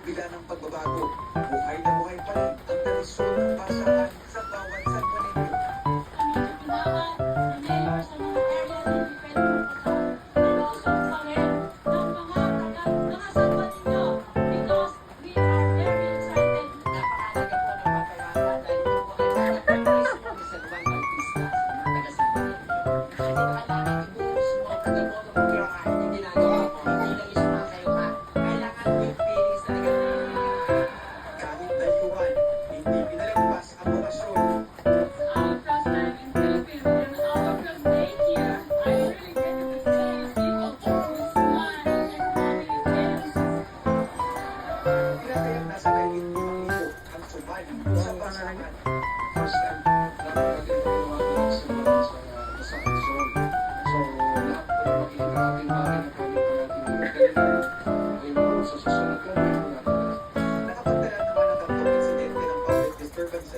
kabila ng pagbabago, buhay na buhay pa rin ang tradisyon ng basahan sa bawat sanggunitin.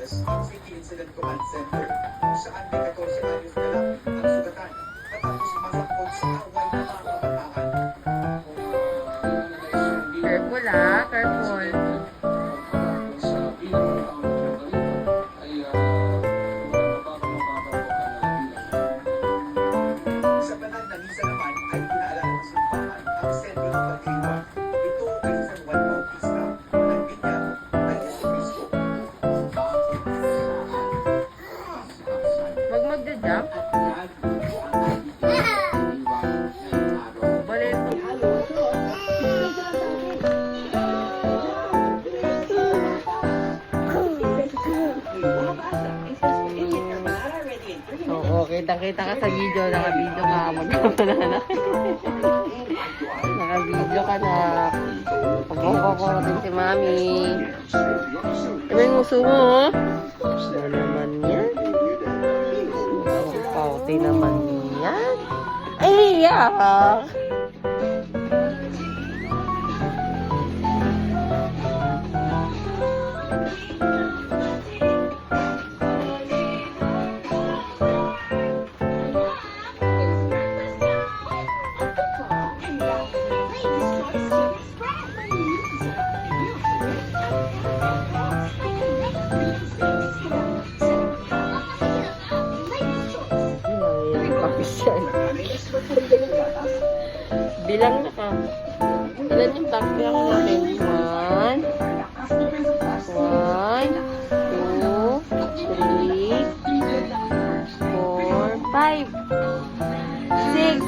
Ang City Incident Command Center kung saan may 14 anyos na lang ang sugatan matapos masangkot sa away ng mga kabataan. Careful ah, careful. Sa banal na misa naman ay pinaalala ng simbahan ang sentro ng pagdiriwang. Ito ay San Juan Bautista, nagbinyag ay Jesucristo. Huwag magda-jump. Balik. Oo, kitang-kita ka sa video. Naka-video ka. Magkamalala. Naka-video ka na. Pag-mukha din si Mami. Ano yung muso mo? Ano naman yan? Pauti naman yan. Ay, yak! Bilang na ka. Ilan yung back bilang natin? 1, 2, 3, 4, 5, 6.